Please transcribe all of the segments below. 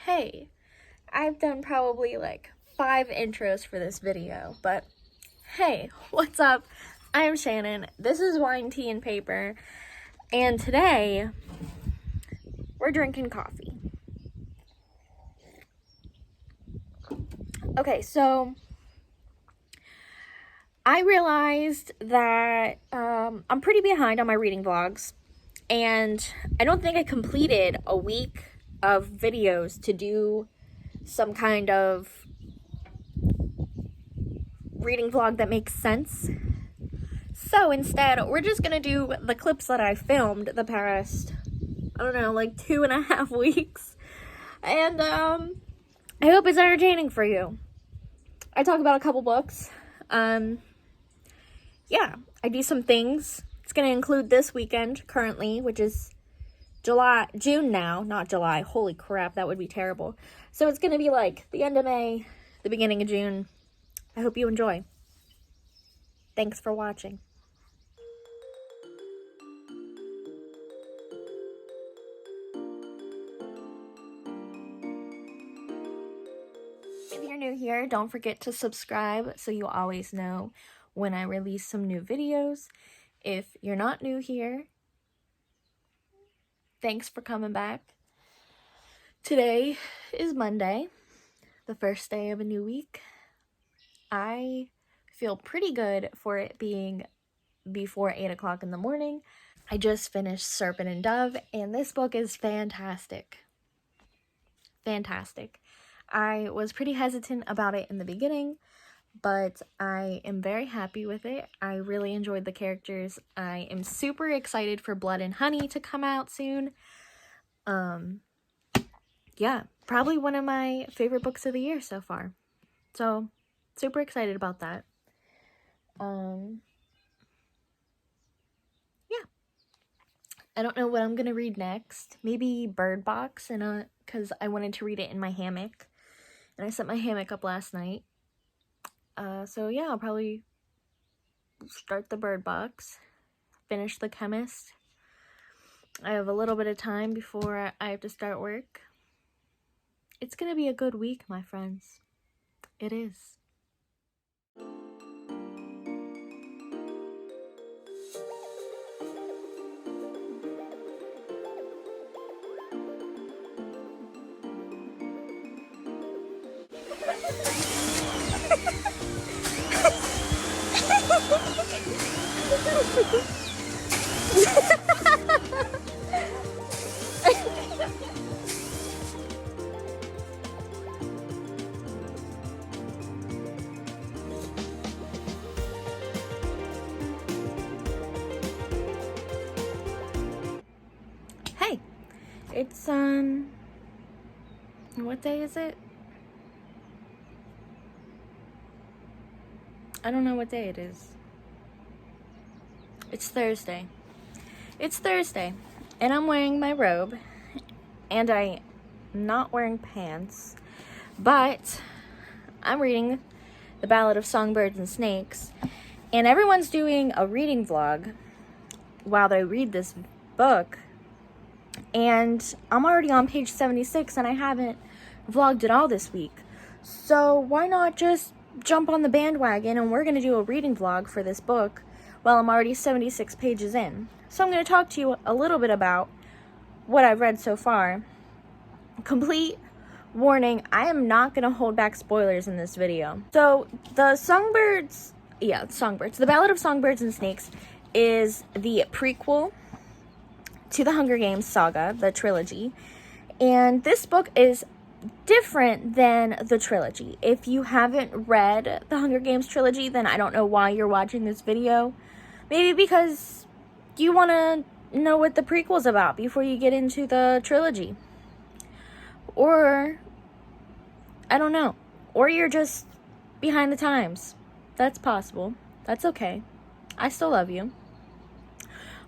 Hey, I've done probably like 5 intros for this video, but hey, what's up? I am Shannon. This is Wine, Tea, and Paper, and today we're drinking coffee. Okay, so I realized that I'm pretty behind on my reading vlogs, and I don't think I completed a week of videos to do some kind of reading vlog that makes sense. So instead, we're just gonna do the clips that I filmed the past, I don't know, like 2.5 weeks. And I hope it's entertaining for you. I talk about a couple books. Yeah, I do some things. It's gonna include this weekend currently, which is June now, not July. Holy crap, that would be terrible. So it's gonna be like the end of May, the beginning of June. I hope you enjoy. Thanks for watching. If you're new here, don't forget to subscribe so you always know when I release some new videos. If you're not new here, thanks for coming back. Today is Monday, the first day of a new week. I feel pretty good for it being before 8 o'clock in the morning. I just finished Serpent and Dove, and this book is fantastic. Fantastic. I was pretty hesitant about it in the beginning, but I am very happy with it. I really enjoyed the characters. I am super excited for Blood and Honey to come out soon. Yeah, probably one of my favorite books of the year so far. So, super excited about that. Yeah. I don't know what I'm gonna read next. Maybe Bird Box, because I wanted to read it in my hammock. And I set my hammock up last night. So yeah, I'll probably start the Bird Box, finish The Chemist. I have a little bit of time before I have to start work. It's gonna be a good week, my friends. It is. Hey, it's what day is it? I don't know what day it is. It's Thursday. It's Thursday, and I'm wearing my robe, and I'm not wearing pants, but I'm reading The Ballad of Songbirds and Snakes, and everyone's doing a reading vlog while they read this book, and I'm already on page 76, and I haven't vlogged at all this week. So why not just jump on the bandwagon, and we're going to do a reading vlog for this book while I'm already 76 pages in. So I'm going to talk to you a little bit about what I've read so far. Complete warning, I am not going to hold back spoilers in this video. So the Songbirds, The Ballad of Songbirds and Snakes is the prequel to the Hunger Games saga, the trilogy. And this book is different than the trilogy. If you haven't read the Hunger Games trilogy, then I don't know why you're watching this video. Maybe because you want to know what the prequel's about before you get into the trilogy. Or, I don't know. Or you're just behind the times. That's possible. That's okay. I still love you.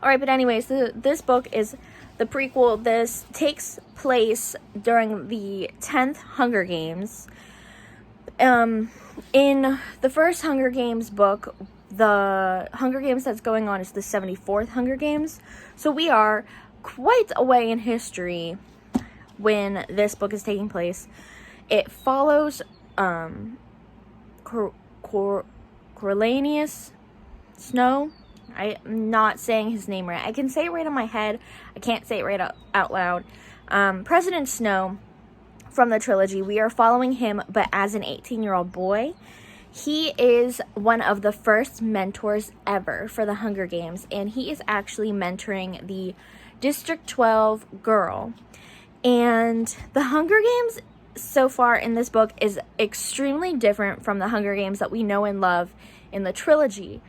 Alright, but anyways, this book is the prequel. This takes place during the 10th Hunger Games. In the first Hunger Games book, the Hunger Games that's going on is the 74th Hunger Games. So we are quite a way in history when this book is taking place. It follows Cornelius Snow. I'm not saying his name right. I can say it right in my head. I can't say it right out loud. President Snow from the trilogy. We are following him, but as an 18-year-old boy. He is one of the first mentors ever for the Hunger Games, and he is actually mentoring the District 12 girl. And the Hunger Games so far in this book is extremely different from the Hunger Games that we know and love in the trilogy.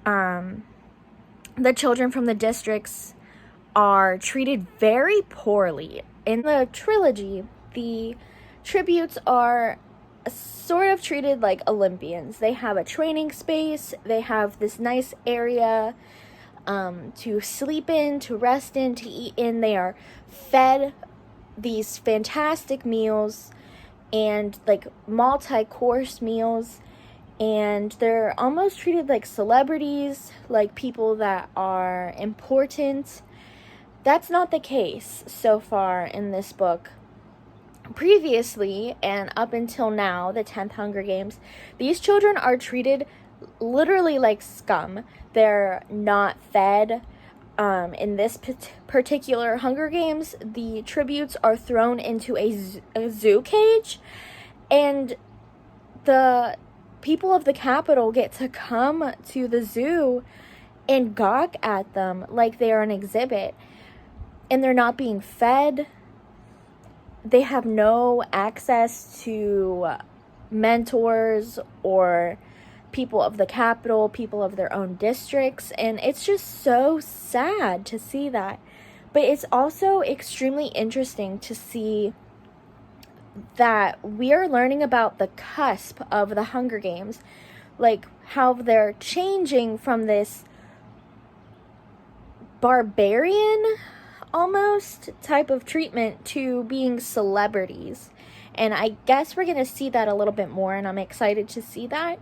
The children from the districts are treated very poorly. In the trilogy, the tributes are sort of treated like Olympians. They have a training space, they have this nice area to sleep in, to rest in, to eat in. They are fed these fantastic meals and like multi-course meals, and they're almost treated like celebrities, like people that are important. That's not the case so far in this book. Previously, and up until now, the 10th Hunger Games, these children are treated literally like scum. They're not fed. In this particular Hunger Games, the tributes are thrown into a zoo cage, and the people of the Capitol get to come to the zoo and gawk at them like they are an exhibit, and they're not being fed. They have no access to mentors or people of the Capitol, people of their own districts, and it's just so sad to see that. But it's also extremely interesting to see that we are learning about the cusp of the Hunger Games, like how they're changing from this barbarian almost type of treatment to being celebrities. And I guess we're going to see that a little bit more, and I'm excited to see that.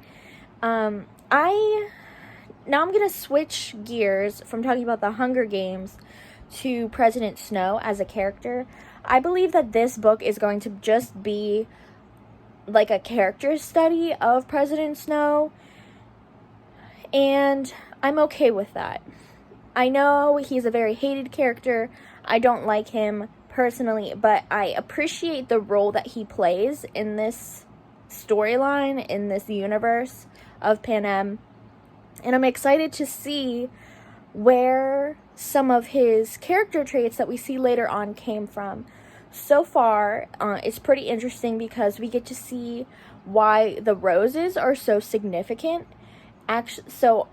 Now I'm going to switch gears from talking about the Hunger Games to President Snow as a character. I believe that this book is going to just be like a character study of President Snow, and I'm okay with that. I know he's a very hated character. I don't like him personally, but I appreciate the role that he plays in this storyline, in this universe of Panem. And I'm excited to see where some of his character traits that we see later on came from. So far, it's pretty interesting because we get to see why the roses are so significant. So,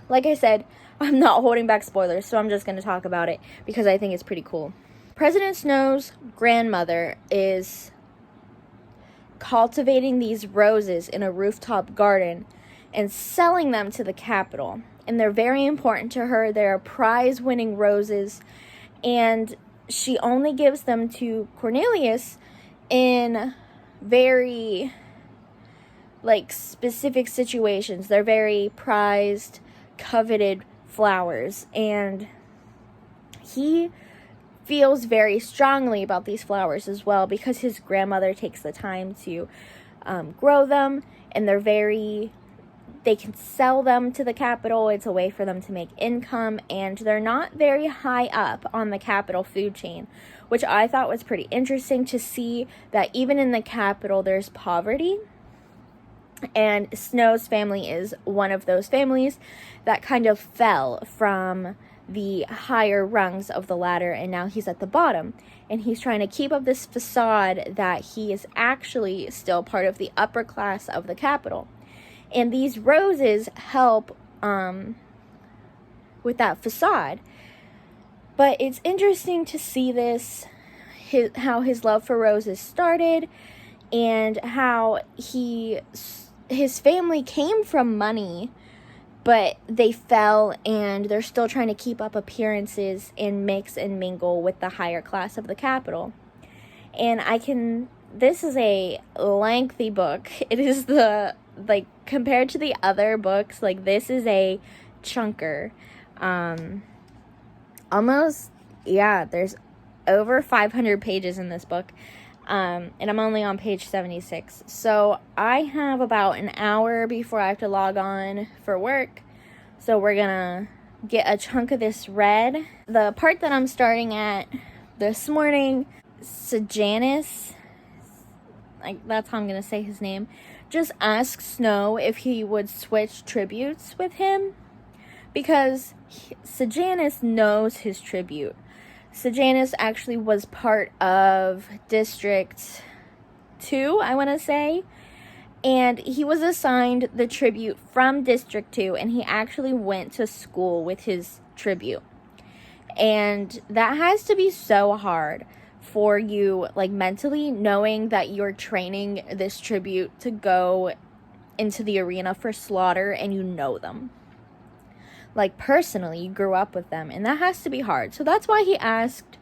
like I said, I'm not holding back spoilers, so I'm just going to talk about it because I think it's pretty cool. President Snow's grandmother is cultivating these roses in a rooftop garden and selling them to the Capitol. And they're very important to her. They're prize-winning roses, and she only gives them to Cornelius in very, specific situations. They're very prized, coveted flowers, and he feels very strongly about these flowers as well because his grandmother takes the time to grow them, and they can sell them to the Capitol. It's a way for them to make income, and they're not very high up on the Capitol food chain, which I thought was pretty interesting to see that even in the Capitol there's poverty. And Snow's family is one of those families that kind of fell from the higher rungs of the ladder, and now he's at the bottom. And he's trying to keep up this facade that he is actually still part of the upper class of the Capitol. And these roses help with that facade. But it's interesting to see this, how his love for roses started, and how his family came from money, but they fell, and they're still trying to keep up appearances and mix and mingle with the higher class of the Capitol. And this is a lengthy book. It is compared to the other books, this is a chunker. There's over 500 pages in this book. And I'm only on page 76. So I have about an hour before I have to log on for work. So we're gonna get a chunk of this read. The part that I'm starting at this morning, Sejanus, like that's how I'm gonna say his name, just asks Snow if he would switch tributes with him, because Sejanus knows his tribute. Sejanus actually was part of District 2, I want to say, and he was assigned the tribute from District 2, and he actually went to school with his tribute. And that has to be so hard for you, like mentally, knowing that you're training this tribute to go into the arena for slaughter and you know them. Like personally, you grew up with them, and that has to be hard. So that's why he asked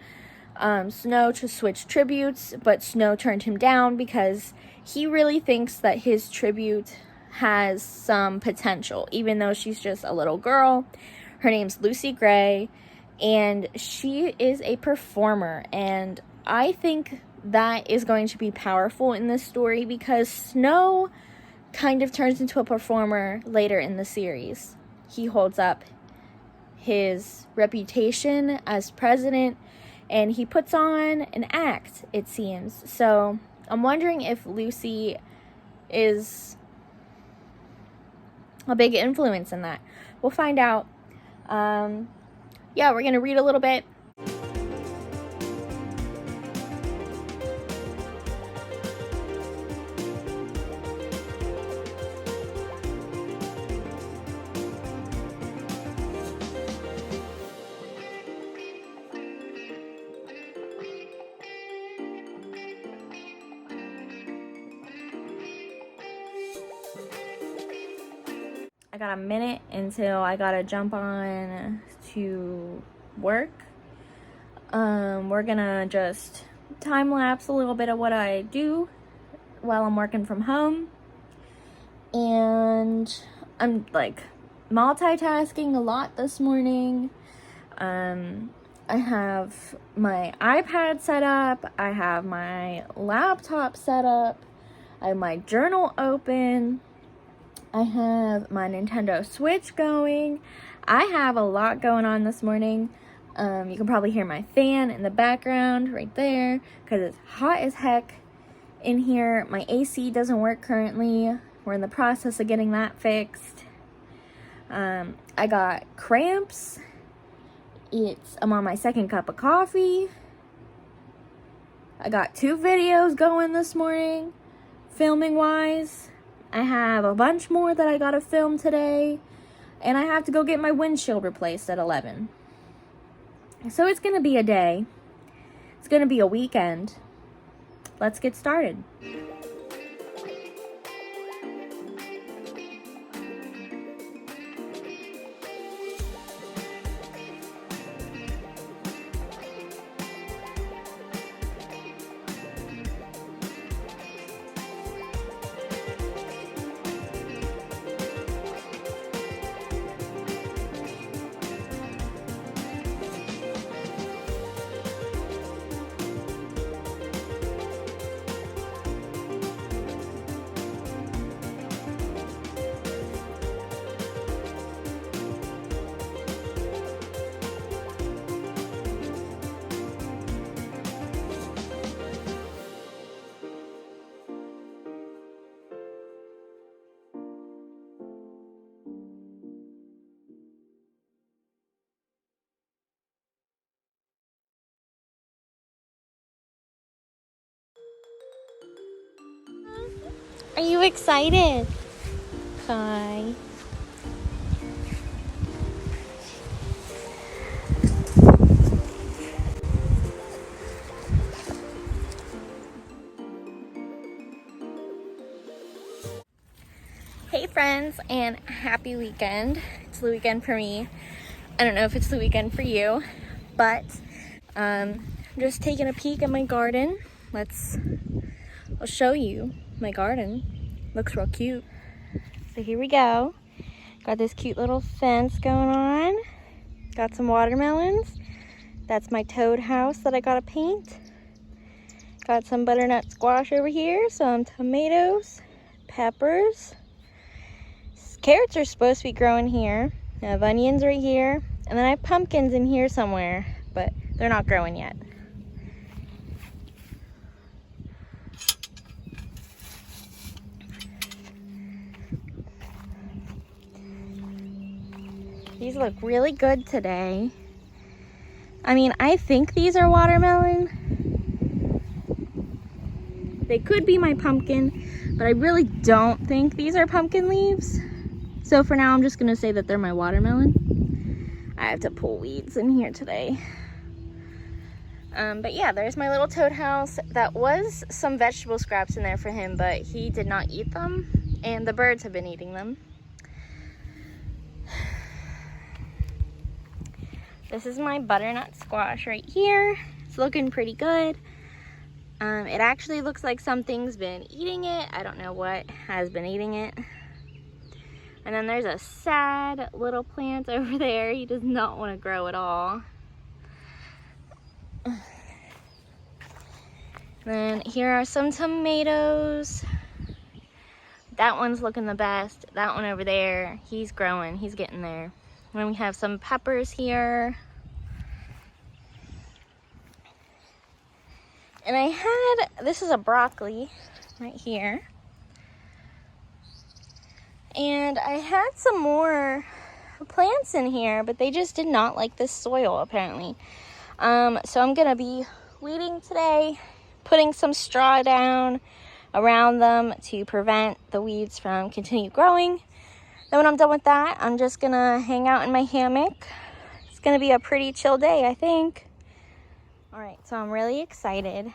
Snow to switch tributes, but Snow turned him down because he really thinks that his tribute has some potential, even though she's just a little girl. Her name's Lucy Gray, and she is a performer, and I think that is going to be powerful in this story because Snow kind of turns into a performer later in the series. He holds up his reputation as president, and he puts on an act, it seems. So I'm wondering if Lucy is a big influence in that. We'll find out. Yeah, we're gonna read a little bit. I got a minute until I gotta jump on to work. We're gonna just time lapse a little bit of what I do while I'm working from home. And I'm like multitasking a lot this morning. I have my iPad set up, I have my laptop set up, I have my journal open, I have my Nintendo Switch going. I have a lot going on this morning. You can probably hear my fan in the background right there because it's hot as heck in here. My AC doesn't work currently. We're in the process of getting that fixed. I got cramps. I'm on my second cup of coffee. I got 2 videos going this morning, filming wise. I have a bunch more that I gotta film today, and I have to go get my windshield replaced at 11. So it's gonna be a day. It's gonna be a weekend. Let's get started. Are you excited? Hi. Hey friends, and happy weekend. It's the weekend for me. I don't know if it's the weekend for you, but I'm just taking a peek at my garden. I'll show you my garden. Looks real cute. So here we go. Got this cute little fence going on. Got some watermelons. That's my toad house that I gotta paint. Got some butternut squash over here, some tomatoes, peppers. Carrots are supposed to be growing here. I have onions right here. And then I have pumpkins in here somewhere, but they're not growing yet. These look really good today. I mean, I think these are watermelon. They could be my pumpkin, but I really don't think these are pumpkin leaves. So for now, I'm just gonna say that they're my watermelon. I have to pull weeds in here today. But yeah, there's my little toad house. That was some vegetable scraps in there for him, but he did not eat them, and the birds have been eating them. This is my butternut squash right here. It's looking pretty good. It actually looks like something's been eating it. I don't know what has been eating it. And then there's a sad little plant over there. He does not want to grow at all. Then here are some tomatoes. That one's looking the best. That one over there, he's growing. He's getting there. Then we have some peppers here. And I had, this is a broccoli right here. And I had some more plants in here, but they just did not like this soil apparently. So I'm gonna be weeding today, putting some straw down around them to prevent the weeds from continue growing. Then when I'm done with that, I'm just gonna hang out in my hammock. It's gonna be a pretty chill day, I think. All right, so I'm really excited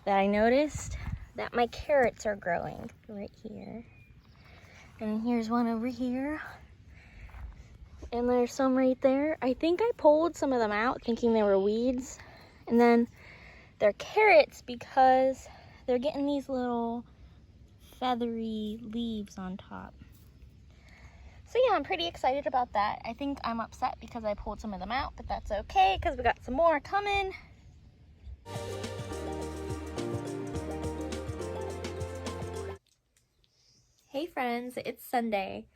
that I noticed that my carrots are growing right here. And here's one over here. And there's some right there. I think I pulled some of them out thinking they were weeds. And then they're carrots because they're getting these little feathery leaves on top. So yeah, I'm pretty excited about that. I think I'm upset because I pulled some of them out, but that's okay because we got some more coming. Hey friends, it's Sunday.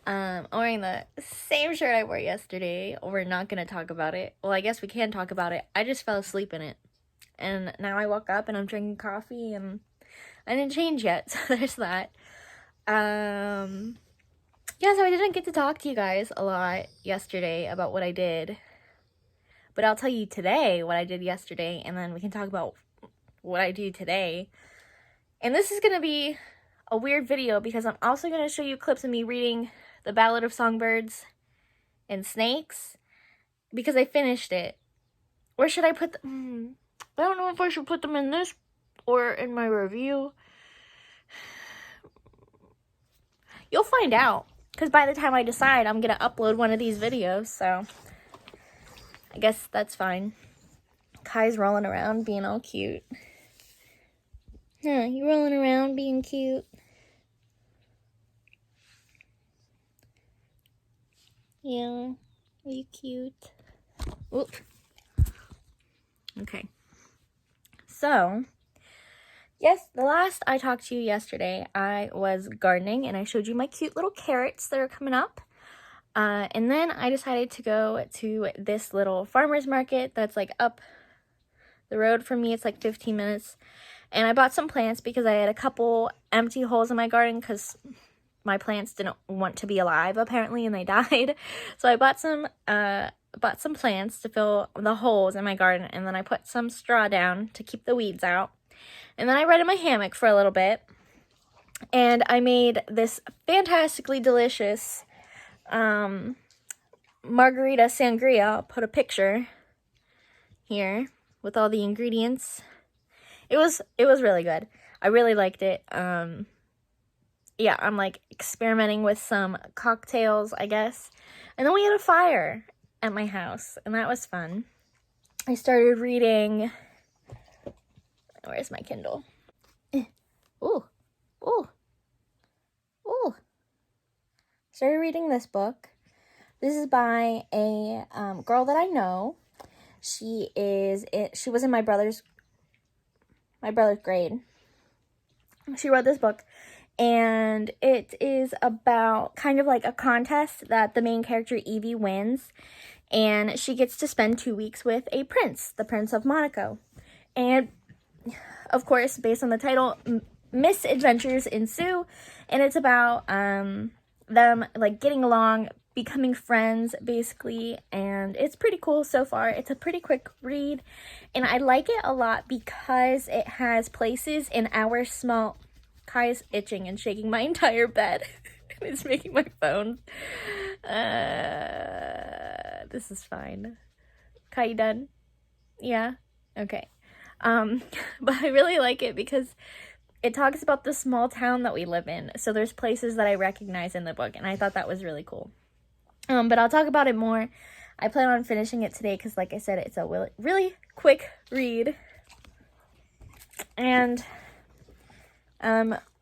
I'm wearing the same shirt I wore yesterday. We're not gonna talk about it. Well, I guess we can talk about it. I just fell asleep in it. And now I woke up and I'm drinking coffee and I didn't change yet, so there's that. Yeah, so I didn't get to talk to you guys a lot yesterday about what I did. But I'll tell you today what I did yesterday, and then we can talk about what I do today. And this is going to be a weird video because I'm also going to show you clips of me reading The Ballad of Songbirds and Snakes because I finished it. Where should I put them? I don't know if I should put them in this or in my review. You'll find out. Because by the time I decide, I'm going to upload one of these videos, so I guess that's fine. Kai's rolling around being all cute. Huh, you rolling around being cute? Yeah, are you cute? Oop. Okay. So, yes, the last I talked to you yesterday, I was gardening and I showed you my cute little carrots that are coming up. And then I decided to go to this little farmer's market that's like up the road from me. It's like 15 minutes. And I bought some plants because I had a couple empty holes in my garden because my plants didn't want to be alive apparently and they died. So I bought some plants to fill the holes in my garden, and then I put some straw down to keep the weeds out. And then I read in my hammock for a little bit, and I made this fantastically delicious margarita sangria. I'll put a picture here with all the ingredients. It was really good. I really liked it. Yeah, I'm like experimenting with some cocktails, I guess. And then we had a fire at my house, and that was fun. I started reading. Where's my Kindle? Ooh, ooh, ooh. Started reading this book. This is by a girl that I know. She was in my brother's grade. She wrote this book, and it is about kind of like a contest that the main character Evie wins, and she gets to spend 2 weeks with a prince, the Prince of Monaco. And of course, based on the title, misadventures ensue, and it's about them like getting along, becoming friends basically, and it's pretty cool so far. It's a pretty quick read, and I like it a lot because it has places in our small... Kai's itching and shaking my entire bed. It's making my phone. This is fine. Kai, you done? Yeah? Okay. But I really like it because it talks about the small town that we live in. So there's places that I recognize in the book, and I thought that was really cool. But I'll talk about it more. I plan on finishing it today because, like I said, it's a really quick read. And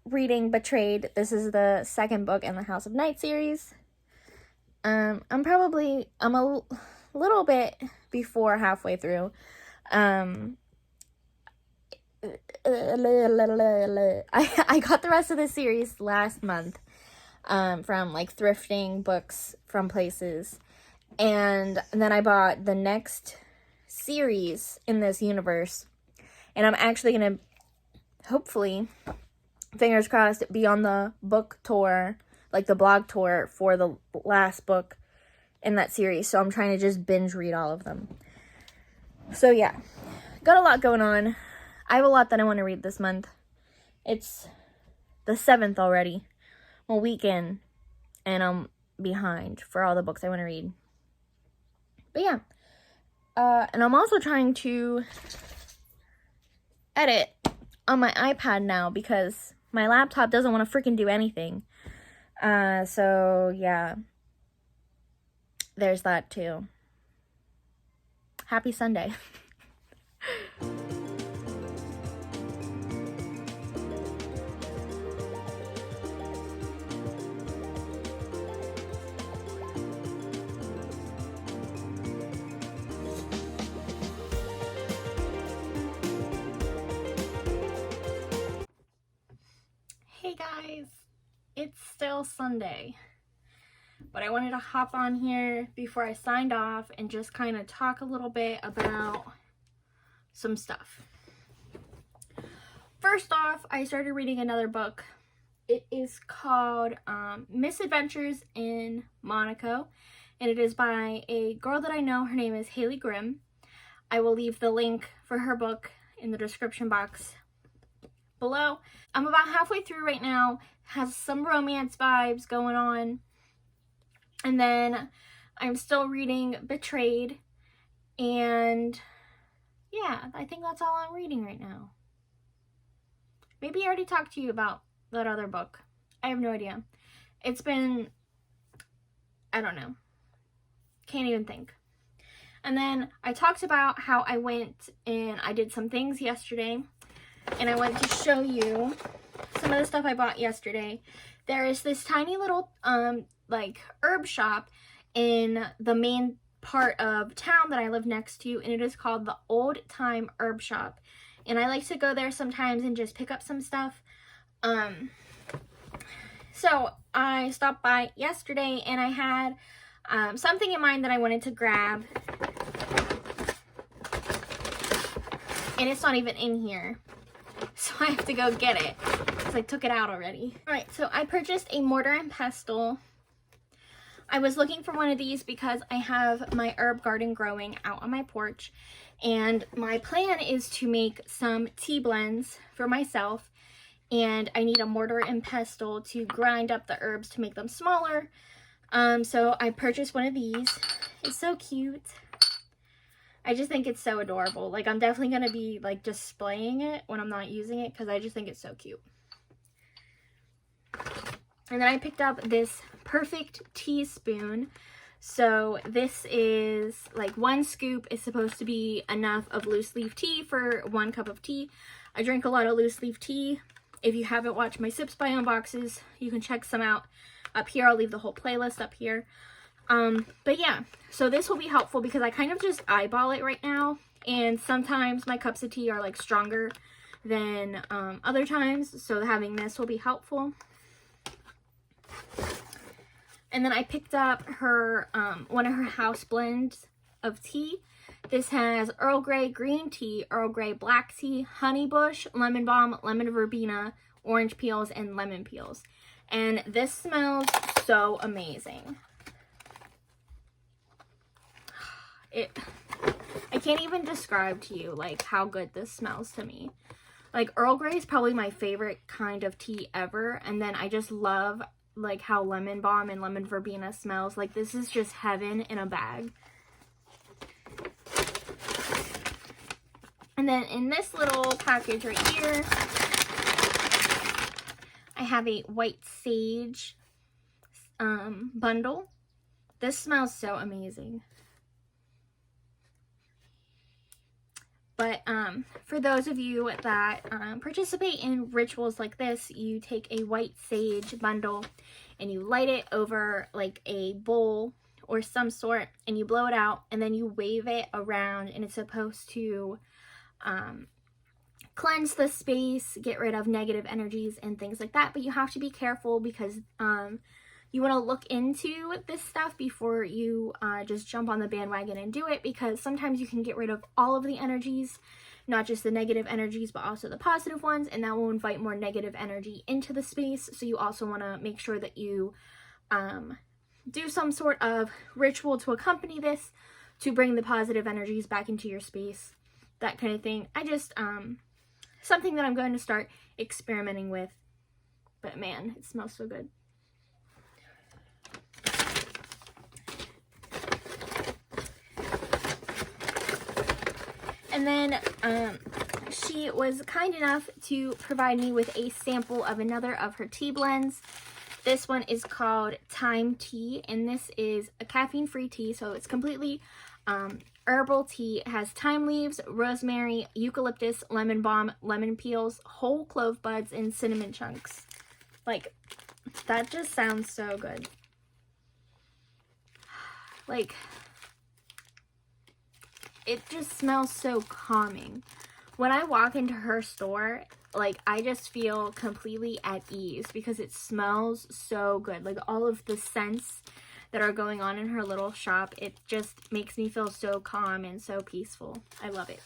reading Betrayed. This is the second book in the House of Night series. I'm a little bit before halfway through. I got the rest of the series last month from like thrifting books from places, and then I bought the next series in this universe, and I'm actually gonna, hopefully, fingers crossed, be on the book tour, like the blog tour for the last book in that series. So I'm trying to just binge read all of them. So yeah, got a lot going on. I have a lot that I want to read this month. It's the 7th already, a weekend, and I'm behind for all the books I want to read. But yeah, and I'm also trying to edit on my iPad now because my laptop doesn't want to freaking do anything. So yeah, there's that too. Happy Sunday. Hey guys, it's still Sunday, but I wanted to hop on here before I signed off and just kind of talk a little bit about some stuff. First off, I started reading another book. It is called Misadventures in Monaco, and it is by a girl that I know. Her name is Haley Grimm. I will leave the link for her book in the description box below. I'm about halfway through right now. Has some romance vibes going on. And then I'm still reading Betrayed. And yeah, I think that's all I'm reading right now. Maybe I already talked to you about that other book. I have no idea. It's been, I don't know. Can't even think. And then I talked about how I went and I did some things yesterday. And I want to show you some of the stuff I bought yesterday. There is this tiny little like herb shop in the main part of town that I live next to, and it is called the Old Time Herb Shop. And I like to go there sometimes and just pick up some stuff. So I stopped by yesterday and I had something in mind that I wanted to grab. And it's not even in here. So I have to go get it because I took it out already. Alright, so I purchased a mortar and pestle. I was looking for one of these because I have my herb garden growing out on my porch. And my plan is to make some tea blends for myself. And I need a mortar and pestle to grind up the herbs to make them smaller. So I purchased one of these. It's so cute. I just think it's so adorable. Like, I'm definitely going to be, like, displaying it when I'm not using it because I just think it's so cute. And then I picked up this perfect teaspoon. So this is, like, 1 scoop is supposed to be enough of loose leaf tea for 1 cup of tea. I drink a lot of loose leaf tea. If you haven't watched my Sips by Unboxes, you can check some out up here. I'll leave the whole playlist up here. But yeah, so this will be helpful because I kind of just eyeball it right now. And sometimes my cups of tea are like stronger than other times. So having this will be helpful. And then I picked up her, one of her house blends of tea. This has Earl Grey green tea, Earl Grey black tea, honey bush, lemon balm, lemon verbena, orange peels, and lemon peels. And this smells so amazing. I can't even describe to you like how good this smells to me. Like Earl Grey is probably my favorite kind of tea ever, and then I just love like how lemon balm and lemon verbena smells. Like this is just heaven in a bag. And then in this little package right here, I have a white sage bundle. This smells so amazing. But for those of you that participate in rituals like this, you take a white sage bundle and you light it over like a bowl or some sort, and you blow it out, and then you wave it around, and it's supposed to cleanse the space, get rid of negative energies and things like that. But you have to be careful because you want to look into this stuff before you just jump on the bandwagon and do it, because sometimes you can get rid of all of the energies, not just the negative energies, but also the positive ones, and that will invite more negative energy into the space. So you also want to make sure that you do some sort of ritual to accompany this to bring the positive energies back into your space, that kind of thing. I just, something that I'm going to start experimenting with, but man, it smells so good. And then she was kind enough to provide me with a sample of another of her tea blends. This one is called Thyme Tea, and this is a caffeine-free tea, so it's completely herbal tea. It has thyme leaves, rosemary, eucalyptus, lemon balm, lemon peels, whole clove buds, and cinnamon chunks. Like, that just sounds so good. Like, it just smells so calming. When I walk into her store, like, I just feel completely at ease because it smells so good. Like, all of the scents that are going on in her little shop, it just makes me feel so calm and so peaceful. I love it.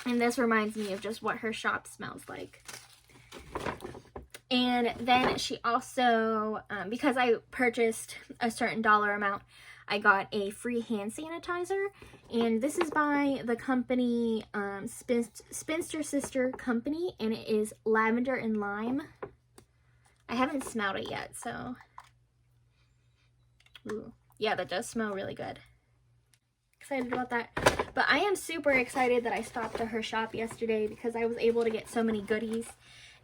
And this reminds me of just what her shop smells like. And then she also, because I purchased a certain dollar amount, I got a free hand sanitizer, and this is by the company Spinster Sister Company, and it is lavender and lime. I haven't smelled it yet, so ooh, yeah, that does smell really good. Excited about that. But I am super excited that I stopped at her shop yesterday because I was able to get so many goodies,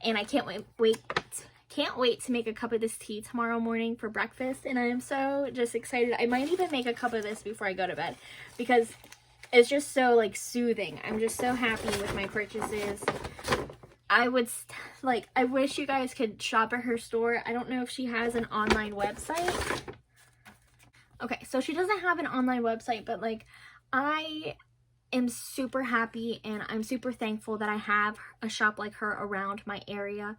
and I can't wait to make a cup of this tea tomorrow morning for breakfast. And I am so just excited. I might even make a cup of this before I go to bed because it's just so like soothing. I'm just so happy with my purchases. I wish you guys could shop at her store. I don't know if she has an online website. Okay, so she doesn't have an online website, but like, I am super happy and I'm super thankful that I have a shop like her around my area.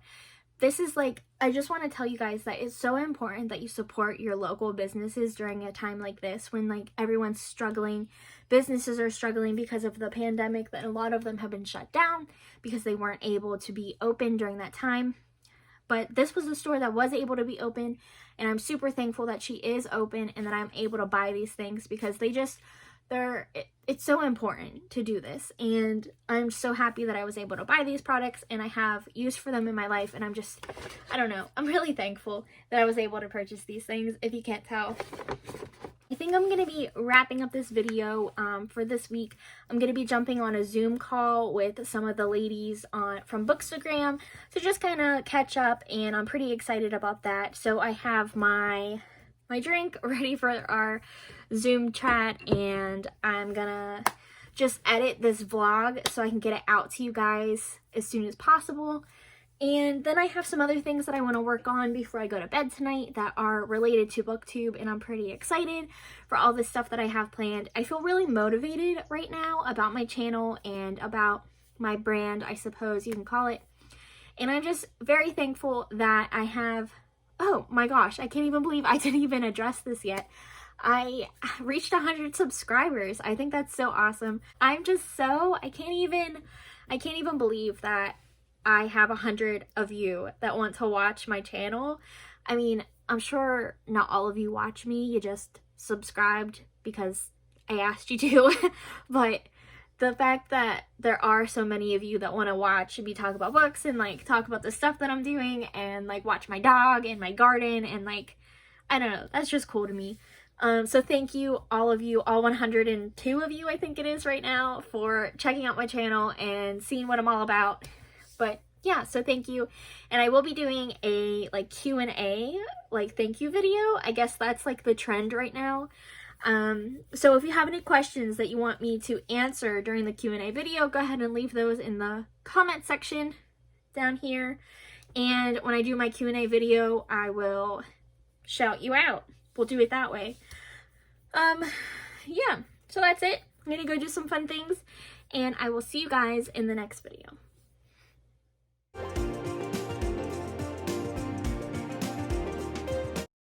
This is like, I just want to tell you guys that it's so important that you support your local businesses during a time like this when like everyone's struggling. Businesses are struggling because of the pandemic, that a lot of them have been shut down because they weren't able to be open during that time. But this was a store that was able to be open, and I'm super thankful that she is open and that I'm able to buy these things because it's so important to do this. And I'm so happy that I was able to buy these products and I have use for them in my life. And I don't know, I'm really thankful that I was able to purchase these things, if you can't tell. I think I'm going to be wrapping up this video for this week. I'm going to be jumping on a Zoom call with some of the ladies from Bookstagram to just kind of catch up, and I'm pretty excited about that. So I have my drink ready for our Zoom chat, and I'm gonna just edit this vlog so I can get it out to you guys as soon as possible. And then I have some other things that I want to work on before I go to bed tonight that are related to booktube, and I'm pretty excited for all this stuff that I have planned. I feel really motivated right now about my channel and about my brand, I suppose you can call it. And I'm just very thankful that I have, oh my gosh, I can't even believe I didn't even address this yet. I reached 100 subscribers. I think that's so awesome. I'm just so, I can't even believe that I have 100 of you that want to watch my channel. I mean, I'm sure not all of you watch me. You just subscribed because I asked you to. But the fact that there are so many of you that want to watch me talk about books and like talk about the stuff that I'm doing and like watch my dog and my garden and like, I don't know, that's just cool to me. So thank you, all of you, all 102 of you, I think it is right now, for checking out my channel and seeing what I'm all about. But yeah, so thank you. And I will be doing a like Q&A, like thank you video. I guess that's like the trend right now. So if you have any questions that you want me to answer during the Q&A video, go ahead and leave those in the comment section down here. And when I do my Q&A video, I will shout you out. We'll do it that way. Yeah, so that's it. I'm gonna go do some fun things, and I will see you guys in the next video.